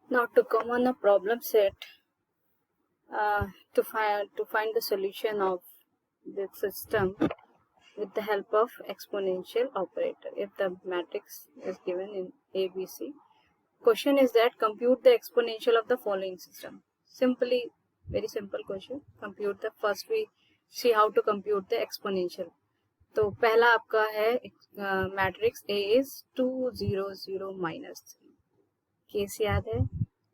Now to come on a problem set, to find the solution of the system with the help of exponential operator. If the matrix is given in ABC, question is that compute the exponential of the following system. Simply, very simple question. Compute the first we see how to compute the exponential. तो पहला आपका है matrix A is 2 0 0 minus 3. Case याद है,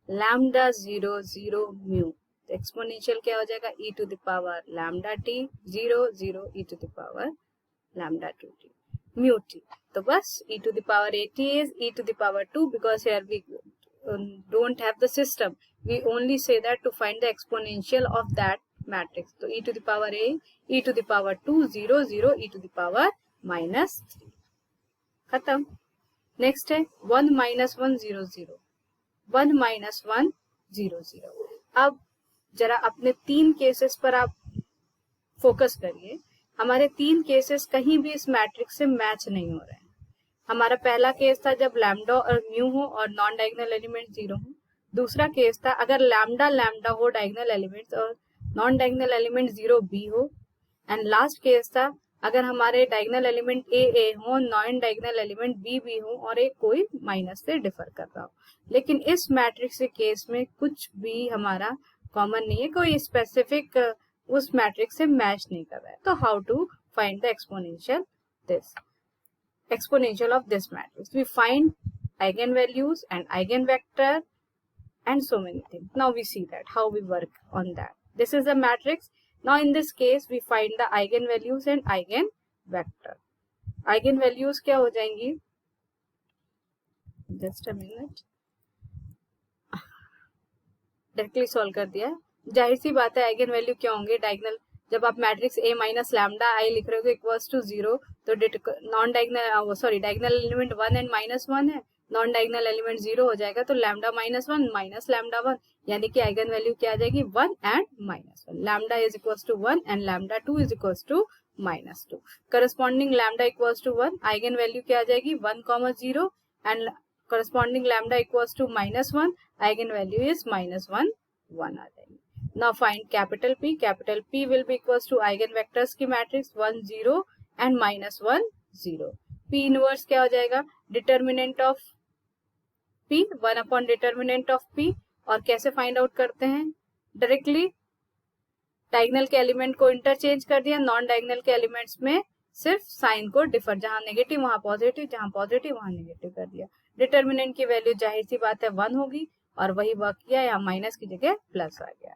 lambda 0 0 mu, तो exponential क्या हो जाएगा e to the power lambda t 0 0 e to the power lambda 2t mu t. तो बस e to the power at is e to the power 2 because here we don't have the system. We only say that to find the exponential of that matrix. तो e to the power a, e to the power 2 0 0 e to the power minus 3. खत्म. Next है 1 minus 1 0 0, 1 minus 1 0 0. अब जरा अपने तीन cases पर आप focus करिए. हमारे तीन केसेस कहीं भी इस मैट्रिक्स से मैच नहीं हो रहे हैं. हमारा पहला केस था जब लैम्डा और म्यू हो और नॉन डायगोनल एलिमेंट 0 हो. दूसरा केस था अगर लैम्डा लैम्डा हो डायगोनल एलिमेंट्स और नॉन डायगोनल एलिमेंट 0 बी हो. एंड लास्ट केस था अगर हमारे डायगोनल एलिमेंट ए हो, नॉन डायगोनल एलिमेंट बी हो और एक कोई माइनस से डिफर कर रहा हो. लेकिन इस मैट्रिक्स के केस में कुछ भी हमारा कॉमन नहीं है, कोई स्पेसिफिक उस मैट्रिक्स से मैच नहीं कर रहा है. तो how to find the exponential of this matrix? We find eigenvalues and eigenvector and so many things. Now we see that how we work on that. This is a matrix. Now in this case we find the eigenvalues and eigenvector. Eigenvalues क्या हो जाएंगी, just a minute, directly solve कर दिया. जाहिर सी बात है eigen value क्या होंगे डायगोनल. जब आप मैट्रिक्स ए माइनस लैम्डा आई लिख रहे हो इक्वल्स टू 0, तो non diagonal diagonal element 1 and minus 1 है, नॉन डायगोनल एलिमेंट 0 हो जाएगा. तो लैम्डा माइनस 1 माइनस लैम्डा 1, यानी कि आइगन वैल्यू क्या आ जाएगी 1 and minus 1. Lambda is equals to 1 and lambda 2 is equals to minus 2. Corresponding lambda equals to 1, eigen value क्या आ जाएगी 1, 0 and corresponding lambda equals to minus 1, eigen value is minus 1 1 आ जाएगी. Now find capital P. Capital P will be equals to eigenvectors की matrix 1 0 and minus 1 0. P inverse क्या हो जाएगा, determinant of P 1 upon determinant of P. और कैसे find out करते हैं, डायरेक्टली डायगोनल के एलिमेंट को इंटरचेंज कर दिया, नॉन डायगोनल के एलिमेंट्स में सिर्फ साइन को डिफर, जहां नेगेटिव वहां पॉजिटिव, जहां पॉजिटिव वहां नेगेटिव कर दिया. डिटर्मिनेंट की वैल्यू जाहिर सी बात है 1 होगी और वही वर्क किया, यहाँ माइनस की जगह प्लस आ गया.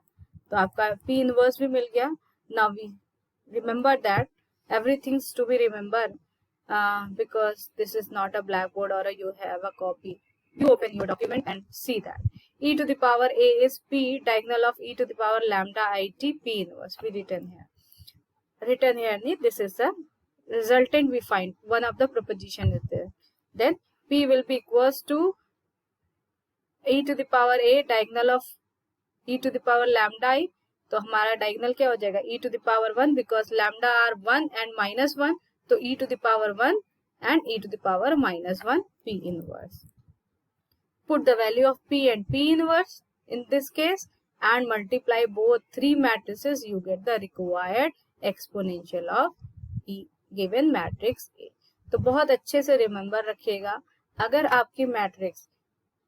तो आपका P इनवर्स भी मिल गया. Now we remember that everything to be remember because this is not a blackboard or you have a copy. You open your document and see that e to the power a is P, diagonal of e to the power lambda it P inverse. We written here. This is the resultant. We find one of the proposition is there. Then P will be equals to e to the power a diagonal of e to the power lambda i. तो हमारा diagonal क्या हो जाएगा e to the power 1 because lambda are 1 and minus 1, तो e to the power 1 and e to the power minus 1 P inverse. Put the value of P and P inverse in this case and multiply both three matrices, you get the required exponential of E given matrix A. तो बहुत अच्छे से remember रखिएगा, अगर आपकी matrix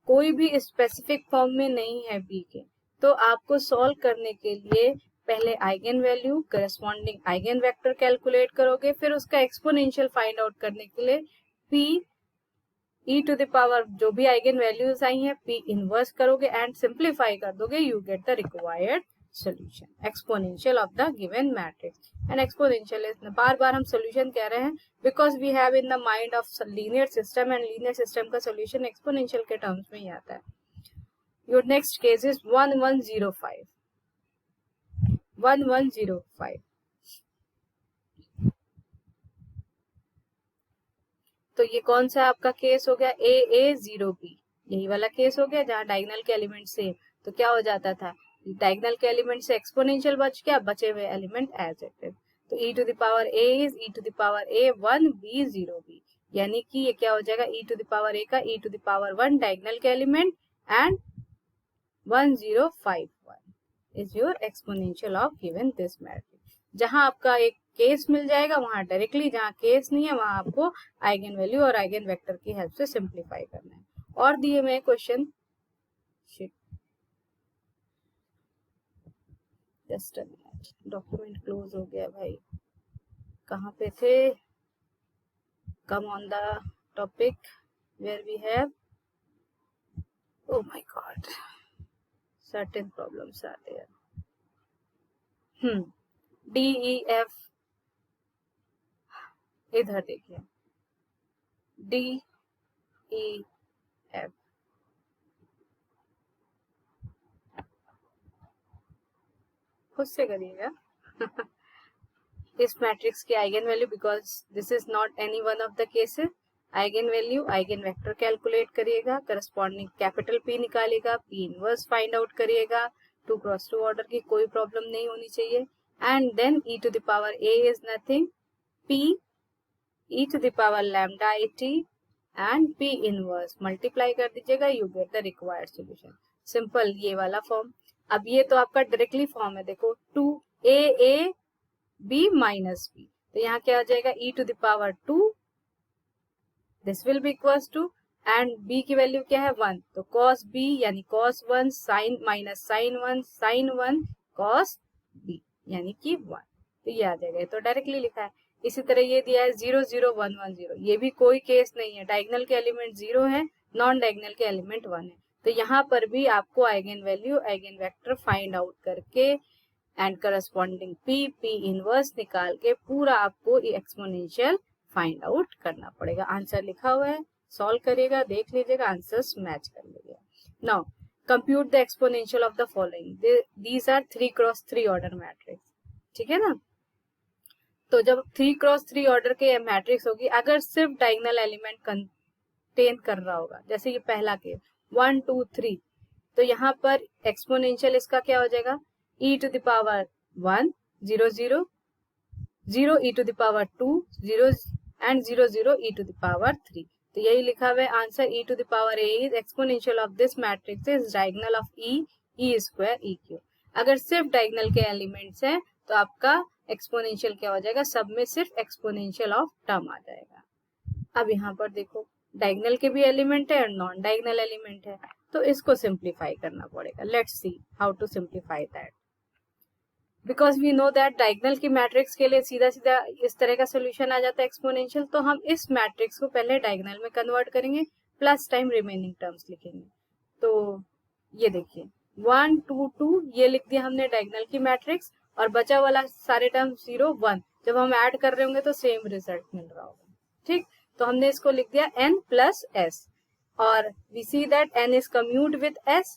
कोई भी specific form में नहीं है P के, तो आपको सॉल्व करने के लिए पहले eigen value corresponding eigen vector calculate करोगे, फिर उसका एक्सपोनेंशियल फाइंड आउट करने के लिए P e to the power जो भी आइगन वैल्यूज आई हैं P इनवर्स करोगे एंड सिंप्लीफाई कर दोगे, you get the required solution exponential of the given matrix. And exponential बार बार हम सॉल्यूशन कह रहे हैं because we have in the mind of linear system and linear system का सॉल्यूशन एक्सपोनेंशियल के टर्म्स में ही आता है. Your next case is 1105. 1105. तो ये कौन सा आपका केस हो गया, AA0B. यही वाला केस हो गया जहां डायगोनल के एलिमेंट सेम. तो क्या हो जाता था, डायगोनल के एलिमेंट से एक्सपोनेंशियल बच गया, बचे हुए एलिमेंट एज इट इज. तो e to the power a is e to the power a 1b0b, यानी कि ये क्या हो जाएगा e to the power a का e to the power 1 diagonal के element and 1051 is your exponential of given this matrix. जहां आपका एक केस मिल जाएगा वहां डायरेक्टली, जहां केस नहीं है वहां आपको आइगन वैल्यू और आइगन वेक्टर की हेल्प से सिंप्लीफाई करना है। और दिए हुए question, just a minute, document close हो गया भाई, कहाँ पे थे? Come on the topic where we have, oh my god, certain problems are there. D E F, इधर देखिए D E F, खुद से करिएगा इस मैट्रिक्स के eigen value, because this is not any one of the cases. Eigen value, eigen vector calculate करिएगा, corresponding capital P निकालिएगा, P inverse find out करिएगा। 2x2 ऑर्डर की कोई प्रॉब्लम नहीं होनी चाहिए। And then e to the power a is nothing P e to the power lambda at and P inverse multiply कर दीजिएगा, you get the required solution. Simple, ये वाला फॉर्म। अब ये तो आपका डायरेक्टली फॉर्म है, देखो 2a b माइनस b, तो यहाँ क्या हो जाएगा e to the power 2, this will be equals to, and b की वैल्यू क्या है 1, तो cos b यानी cos 1 sin minus sin 1 sin 1 cos b यानी कि 1, तो ये आ जाएगा। तो डायरेक्टली लिखा है। इसी तरह ये दिया है 0 0 1 1 0, ये भी कोई केस नहीं है, डायगोनल के एलिमेंट 0 है, नॉन डायगोनल के एलिमेंट 1 है। तो यहाँ पर भी आपको eigen value eigen vector find out करके एंड करस्पॉन्डिंग P इनवर्स निकाल के पूरा आपको एक्सपोनेंशियल फाइंड आउट करना पड़ेगा। आंसर लिखा हुआ है, सॉल्व करिएगा, देख लीजिएगा, आंसर्स मैच कर लीजिएगा। Now compute the exponential of the following, these are 3x3 order matrix, ठीक है ना। तो जब 3x3 ऑर्डर के मैट्रिक्स होगी, अगर सिर्फ डायगोनल एलिमेंट कंटेन कर रहा होगा, जैसे ये पहला केस 1 2 3, तो यहाँ पर एक्सपोनेंशियल इसका क्या हो जाएगा e to the power 1 0 0 0 e to the power 2 0 and 0 0 e to the power 3। तो यही लिखा हुआ है answer, e to the power a is exponential of this matrix is diagonal of e square e cube. अगर सिर्फ diagonal के elements हैं तो आपका एक्सपोनेंशियल क्या हो जाएगा, सब में सिर्फ एक्सपोनेंशियल ऑफ टर्म आ जाएगा। अब यहाँ पर देखो डायगोनल के भी एलिमेंट है और नॉन डायगोनल एलिमेंट है, तो इसको सिंप्लीफाई करना पड़ेगा। Let's see how to simplify that, because we know that diagonal की मैट्रिक्स के लिए सीधा सीधा इस तरह का सोल्यूशन आ जाता है एक्सपोनेंशियल, तो हम इस मैट्रिक्स को पहले डायगोनल में कन्वर्ट करेंगे, प्लस टाइम रिमेनिंग टर्म्स लिखेंगे। तो ये देखिए 1 2 2 ये लिख दिया हमने डायगोनल की मैट्रिक्स, और बचा वाला सारे टर्म 0 1, जब हम ऐड कर रहे होंगे तो सेम रिजल्ट मिल रहा होगा, ठीक। तो हमने इसको लिख दिया n प्लस s, और we see that n is commute with s,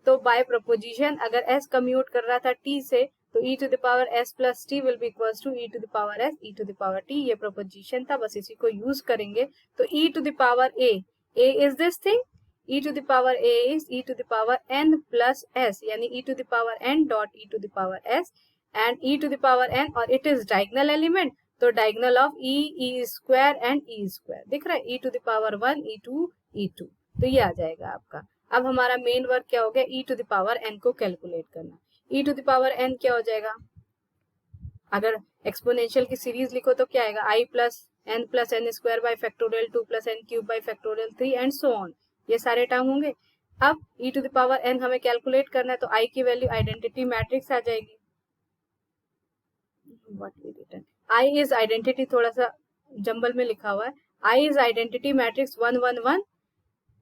तो बाय प्रोपोजिशन अगर s कम्यूट कर रहा था t से, तो e to the power s plus t will be equals to e to the power s e to the power t, ये proposition था, बस इसी को यूज करेंगे। तो e to the power a is this thing, e to the power a is e to the power n plus s, यानी e to the power n dot e to the power s and e to the power n, और it is diagonal element, तो diagonal of e square and e square दिख रहा है, e to the power 1 e2 e2, तो ये आ जाएगा आपका। अब हमारा मेन वर्क क्या हो गया, e to the power n को कैलकुलेट करना। e to the power n क्या हो जाएगा, अगर एक्सपोनेंशियल की सीरीज लिखो तो क्या आएगा, i plus n square by factorial 2 plus n cube by factorial 3 and so on, ये सारे टर्म होंगे। अब e to the power n हमें कैलकुलेट करना है, तो i की वैल्यू आइडेंटिटी मैट्रिक्स आ जाएगी। What we written, i is identity, थोड़ा सा जंबल में लिखा हुआ है, i is identity matrix 1 1 1,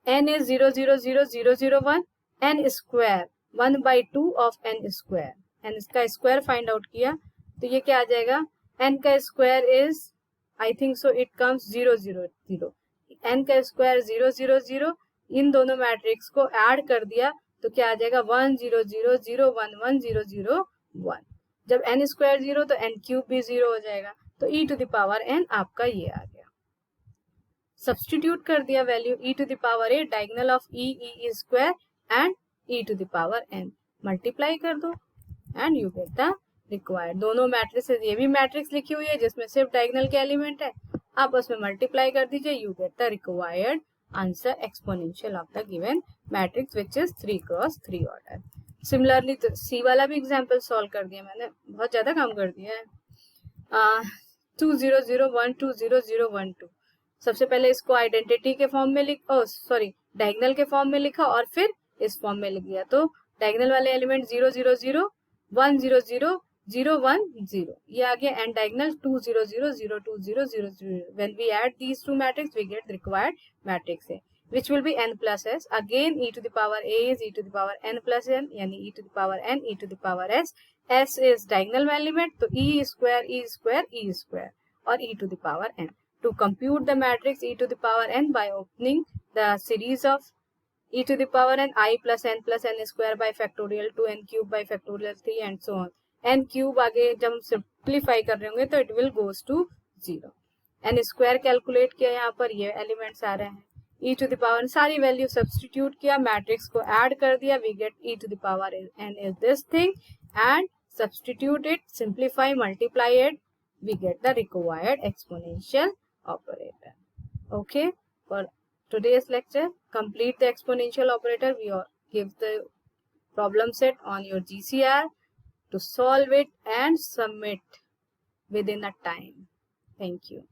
n is 0 0 0 0 0 1, n square 1 by 2 of n square, n इसका स्क्वायर फाइंड आउट किया, तो ये क्या आ जाएगा, n का square is I think so it comes 0 0 0, n का स्क्वायर 0 0 0, इन दोनों मैट्रिक्स को ऐड कर दिया तो क्या आ जाएगा 1 0 0 0 1 1 0 0 1, जब n स्क्वायर 0 तो n क्यूब भी 0 हो जाएगा, तो e to the power n आपका ये आ गया। सब्स्टिट्यूट कर दिया value e to the power a, diagonal of e square and e to the power n, multiply कर दो and you get the required. दोनों मैट्रिक्स, ये भी मैट्रिक्स लिखी हुई है जिसमें सिर्फ डायगोनल के एलिमेंट है, आप उसमें मल्टीप्लाई कर दीजिए, you get the required answer exponential of the given matrix which is 3 cross 3 order. Similarly तो C वाला भी example solve कर दिया मैंने, बहुत ज़्यादा काम कर दिया है. 2 0 0 1 2 0 0 1 2. सबसे पहले इसको आइडेंटिटी के फॉर्म में डायगोनल के फॉर्म में लिखा और फिर इस फॉर्म में लिख दिया. तो डायगोनल वाले एलिमेंट 0 0 0 1 0 0 0 1 0 ये आ गया, and diagonal 2 0 0 0 2 0 0 0. When we add these two matrices, we get the required matrix A, which will be n plus s. Again, e to the power A is e to the power n plus n, यानी e to the power n, e to the power s. S is diagonal element, तो e square e square e square और e to the power n. To compute the matrix e to the power n by opening the series of e to the power n I plus n square by factorial 2 n cube by factorial 3 and so on. n cube आगे जब हम simplify कर रहे होंगे तो it will goes to 0. n square calculate किया, यहाँ पर ये एलिमेंट्स आ रहे हैं. e to the power सारी वैल्यू सब्स्टिट्यूट किया, मैट्रिक्स को ऐड कर दिया, we get e to the power n is this thing, and substitute it, simplify, multiply it, we get the required exponential operator. Okay, for today's lecture, complete the exponential operator. We give the problem set on your GCR to solve it and submit within a time. Thank you.